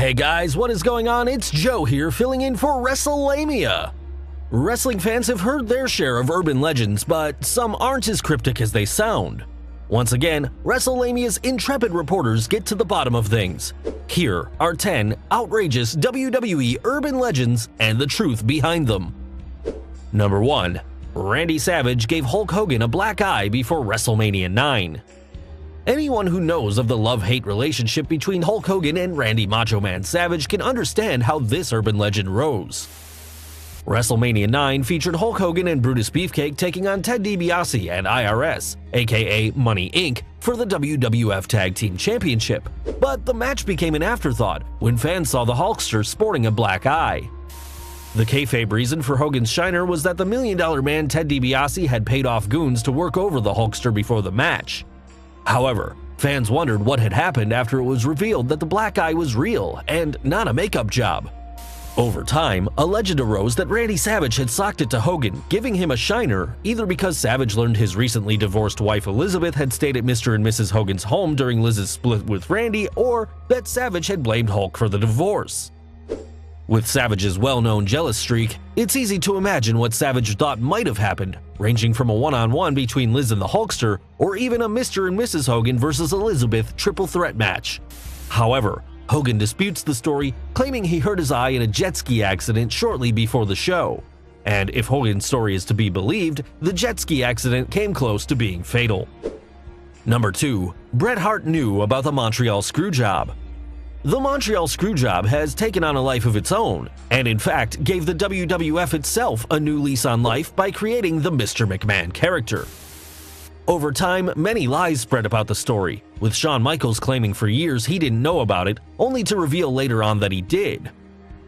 Hey guys, what is going on? It's Joe here filling in for Wrestlelamia. Wrestling fans have heard their share of urban legends, but some aren't as cryptic as they sound. Once again, Wrestlemania's intrepid reporters get to the bottom of things. Here are 10 outrageous WWE urban legends and the truth behind them. Number 1. Randy Savage gave Hulk Hogan a black eye before WrestleMania 9. Anyone who knows of the love-hate relationship between Hulk Hogan and Randy Macho Man Savage can understand how this urban legend rose. WrestleMania 9 featured Hulk Hogan and Brutus Beefcake taking on Ted DiBiase and IRS, aka Money Inc., for the WWF Tag Team Championship, but the match became an afterthought when fans saw the Hulkster sporting a black eye. The kayfabe reason for Hogan's shiner was that the $1 Million Man Ted DiBiase had paid off goons to work over the Hulkster before the match. However, fans wondered what had happened after it was revealed that the black eye was real and not a makeup job. Over time, a legend arose that Randy Savage had socked it to Hogan, giving him a shiner, either because Savage learned his recently divorced wife Elizabeth had stayed at Mr. and Mrs. Hogan's home during Liz's split with Randy, or that Savage had blamed Hulk for the divorce. With Savage's well-known jealous streak, it's easy to imagine what Savage thought might have happened, ranging from a one-on-one between Liz and the Hulkster, or even a Mr. and Mrs. Hogan versus Elizabeth triple threat match. However, Hogan disputes the story, claiming he hurt his eye in a jet ski accident shortly before the show. And if Hogan's story is to be believed, the jet ski accident came close to being fatal. Number 2. Bret Hart knew about the Montreal Screwjob. The Montreal Screwjob has taken on a life of its own, and in fact gave the WWF itself a new lease on life by creating the Mr. McMahon character. Over time, many lies spread about the story, with Shawn Michaels claiming for years he didn't know about it, only to reveal later on that he did.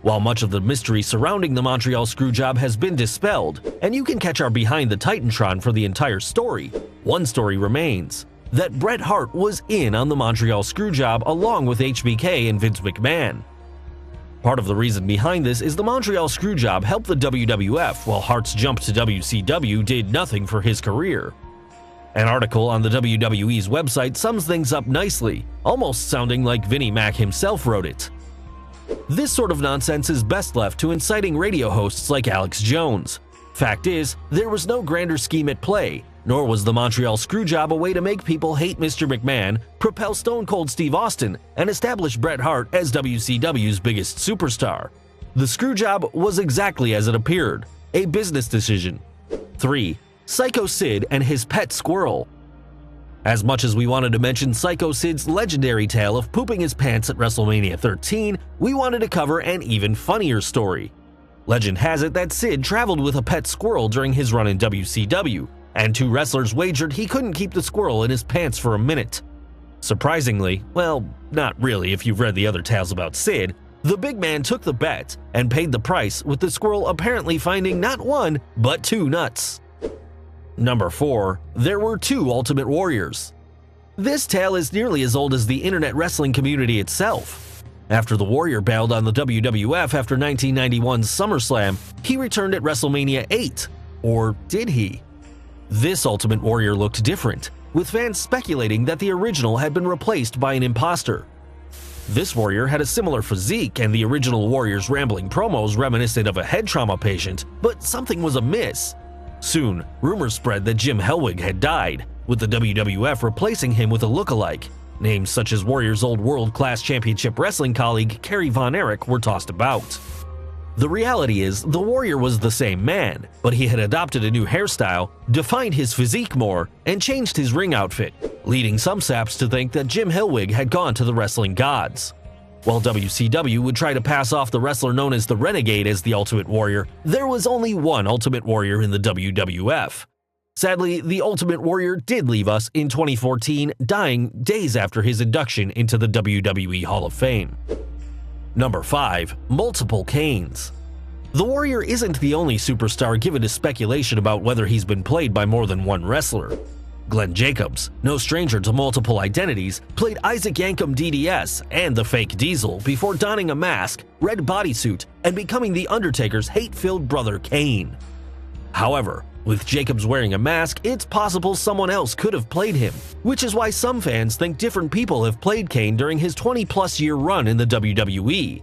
While much of the mystery surrounding the Montreal Screwjob has been dispelled, and you can catch our Behind the Titantron for the entire story, one story remains: that Bret Hart was in on the Montreal Screwjob along with HBK and Vince McMahon. Part of the reason behind this is the Montreal Screwjob helped the WWF, while Hart's jump to WCW did nothing for his career. An article on the WWE's website sums things up nicely, almost sounding like Vinnie Mac himself wrote it. This sort of nonsense is best left to inciting radio hosts like Alex Jones. Fact is, there was no grander scheme at play, nor was the Montreal Screwjob a way to make people hate Mr. McMahon, propel Stone Cold Steve Austin, and establish Bret Hart as WCW's biggest superstar. The Screwjob was exactly as it appeared, a business decision. 3. Psycho Sid and his pet Squirrel. As much as we wanted to mention Psycho Sid's legendary tale of pooping his pants at WrestleMania 13, we wanted to cover an even funnier story. Legend has it that Sid traveled with a pet squirrel during his run in WCW, and 2 wrestlers wagered he couldn't keep the squirrel in his pants for a minute. Surprisingly, well, not really if you've read the other tales about Sid, the big man took the bet and paid the price, with the squirrel apparently finding not 1, but 2 nuts. Number 4. There were 2 Ultimate Warriors. This tale is nearly as old as the internet wrestling community itself. After the Warrior bailed on the WWF after 1991's SummerSlam, he returned at WrestleMania 8. Or did he? This Ultimate Warrior looked different, with fans speculating that the original had been replaced by an imposter. This Warrior had a similar physique and the original Warrior's rambling promos reminiscent of a head trauma patient, but something was amiss. Soon, rumors spread that Jim Hellwig had died, with the WWF replacing him with a look-alike. Names such as Warrior's old World-Class Championship Wrestling colleague Kerry Von Erich were tossed about. The reality is, the Warrior was the same man, but he had adopted a new hairstyle, defined his physique more, and changed his ring outfit, leading some saps to think that Jim Hellwig had gone to the wrestling gods. While WCW would try to pass off the wrestler known as the Renegade as the Ultimate Warrior, there was only one Ultimate Warrior in the WWF. Sadly, the Ultimate Warrior did leave us in 2014, dying days after his induction into the WWE Hall of Fame. Number 5. Multiple Kanes. The Warrior isn't the only superstar given to speculation about whether he's been played by more than one wrestler. Glenn Jacobs, no stranger to multiple identities, played Isaac Yankem DDS and the fake Diesel before donning a mask, red bodysuit, and becoming The Undertaker's hate-filled brother Kane. However, With Jacobs wearing a mask, it's possible someone else could have played him, which is why some fans think different people have played Kane during his 20-plus year run in the WWE.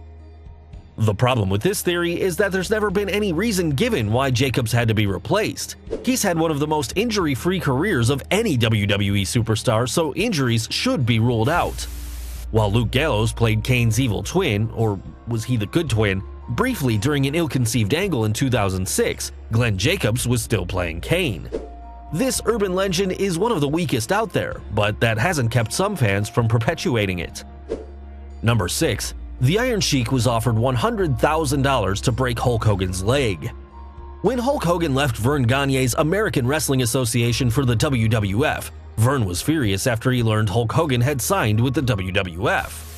The problem with this theory is that there's never been any reason given why Jacobs had to be replaced. He's had one of the most injury-free careers of any WWE superstar, so injuries should be ruled out. While Luke Gallows played Kane's evil twin, or was he the good twin, briefly during an ill-conceived angle in 2006, Glenn Jacobs was still playing Kane. This urban legend is one of the weakest out there, but that hasn't kept some fans from perpetuating it. Number 6. The Iron Sheik was offered $100,000 to break Hulk Hogan's leg. When Hulk Hogan left Vern Gagne's American Wrestling Association for the WWF, Vern was furious after he learned Hulk Hogan had signed with the WWF.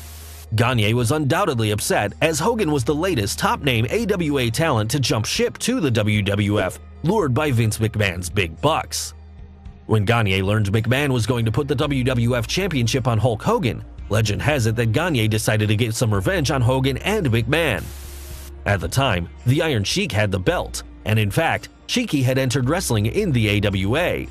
Gagne was undoubtedly upset, as Hogan was the latest top-name AWA talent to jump ship to the WWF, lured by Vince McMahon's big bucks. When Gagne learned McMahon was going to put the WWF Championship on Hulk Hogan, legend has it that Gagne decided to get some revenge on Hogan and McMahon. At the time, the Iron Sheik had the belt, and in fact, Sheiky had entered wrestling in the AWA.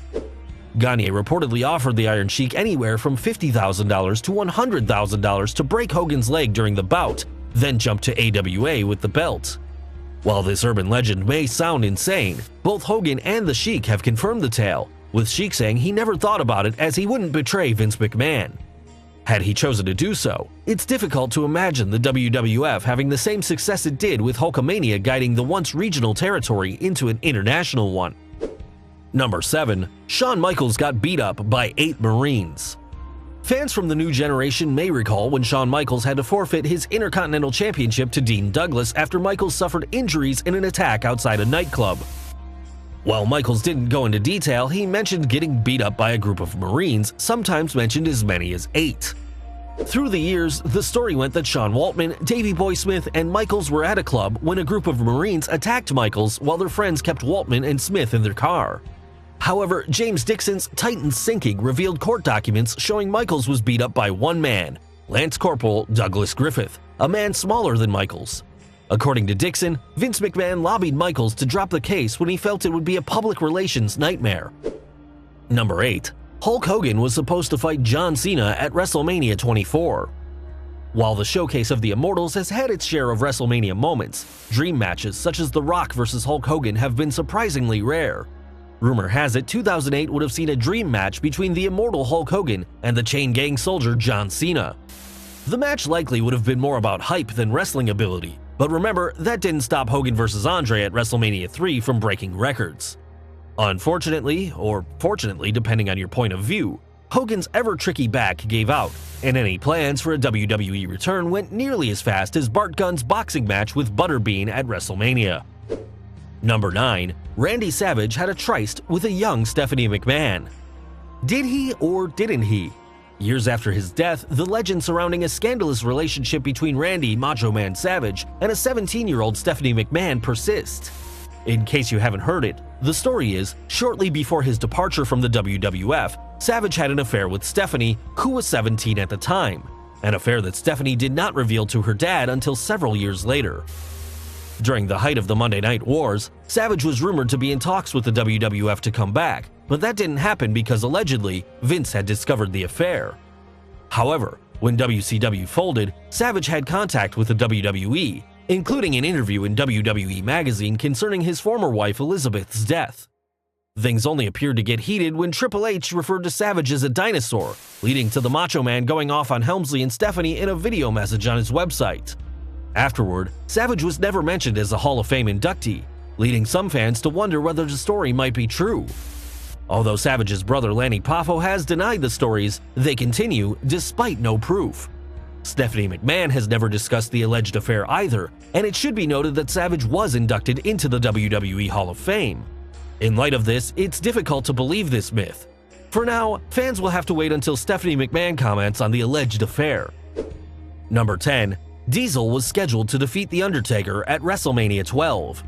Gagne reportedly offered the Iron Sheik anywhere from $50,000 to $100,000 to break Hogan's leg during the bout, then jump to AWA with the belt. While this urban legend may sound insane, both Hogan and the Sheik have confirmed the tale, with Sheik saying he never thought about it as he wouldn't betray Vince McMahon. Had he chosen to do so, it's difficult to imagine the WWF having the same success it did with Hulkamania guiding the once regional territory into an international one. Number 7. Shawn Michaels got beat up by 8 Marines. Fans from the new generation may recall when Shawn Michaels had to forfeit his Intercontinental Championship to Dean Douglas after Michaels suffered injuries in an attack outside a nightclub. While Michaels didn't go into detail, he mentioned getting beat up by a group of Marines, sometimes mentioned as many as 8. Through the years, the story went that Sean Waltman, Davey Boy Smith, and Michaels were at a club when a group of Marines attacked Michaels while their friends kept Waltman and Smith in their car. However, James Dixon's Titan Sinking revealed court documents showing Michaels was beat up by one man, Lance Corporal Douglas Griffith, a man smaller than Michaels. According to Dixon, Vince McMahon lobbied Michaels to drop the case when he felt it would be a public relations nightmare. Number 8. Hulk Hogan was supposed to fight John Cena at WrestleMania 24. While the Showcase of the Immortals has had its share of WrestleMania moments, dream matches such as The Rock vs. Hulk Hogan have been surprisingly rare. Rumor has it 2008 would have seen a dream match between the immortal Hulk Hogan and the chain gang soldier John Cena. The match likely would have been more about hype than wrestling ability, but remember, that didn't stop Hogan vs. Andre at WrestleMania 3 from breaking records. Unfortunately, or fortunately depending on your point of view, Hogan's ever-tricky back gave out, and any plans for a WWE return went nearly as fast as Bart Gunn's boxing match with Butterbean at WrestleMania. Number 9. Randy Savage had a tryst with a young Stephanie McMahon. Did he or didn't he? Years after his death, the legend surrounding a scandalous relationship between Randy Macho Man Savage and a 17-year-old Stephanie McMahon persists. In case you haven't heard it, the story is, shortly before his departure from the WWF, Savage had an affair with Stephanie, who was 17 at the time, an affair that Stephanie did not reveal to her dad until several years later. During the height of the Monday Night Wars, Savage was rumored to be in talks with the WWF to come back, but that didn't happen because allegedly, Vince had discovered the affair. However, when WCW folded, Savage had contact with the WWE, including an interview in WWE Magazine concerning his former wife Elizabeth's death. Things only appeared to get heated when Triple H referred to Savage as a dinosaur, leading to the Macho Man going off on Helmsley and Stephanie in a video message on his website. Afterward, Savage was never mentioned as a Hall of Fame inductee, leading some fans to wonder whether the story might be true. Although Savage's brother Lanny Poffo has denied the stories, they continue despite no proof. Stephanie McMahon has never discussed the alleged affair either, and it should be noted that Savage was inducted into the WWE Hall of Fame. In light of this, it's difficult to believe this myth. For now, fans will have to wait until Stephanie McMahon comments on the alleged affair. Number 10. Diesel was scheduled to defeat The Undertaker at WrestleMania 12.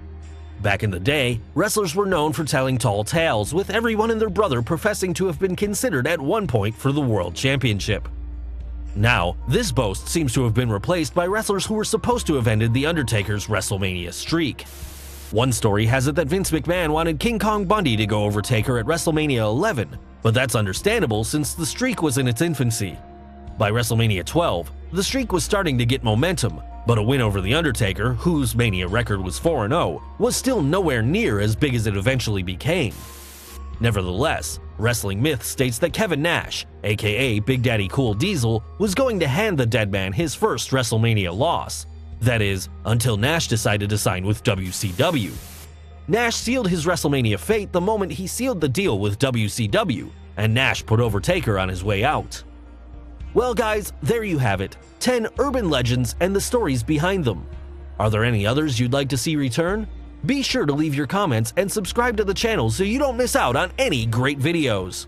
Back in the day, wrestlers were known for telling tall tales, with everyone and their brother professing to have been considered at one point for the World Championship. Now, this boast seems to have been replaced by wrestlers who were supposed to have ended The Undertaker's WrestleMania streak. One story has it that Vince McMahon wanted King Kong Bundy to go over Taker at WrestleMania 11, but that's understandable since the streak was in its infancy. By WrestleMania 12, the streak was starting to get momentum, but a win over The Undertaker, whose Mania record was 4-0, was still nowhere near as big as it eventually became. Nevertheless, Wrestling Myth states that Kevin Nash, aka Big Daddy Cool Diesel, was going to hand the dead man his first WrestleMania loss. That is, until Nash decided to sign with WCW. Nash sealed his WrestleMania fate the moment he sealed the deal with WCW, and Nash put over Taker on his way out. Well guys, there you have it, 10 urban legends and the stories behind them. Are there any others you'd like to see return? Be sure to leave your comments and subscribe to the channel so you don't miss out on any great videos.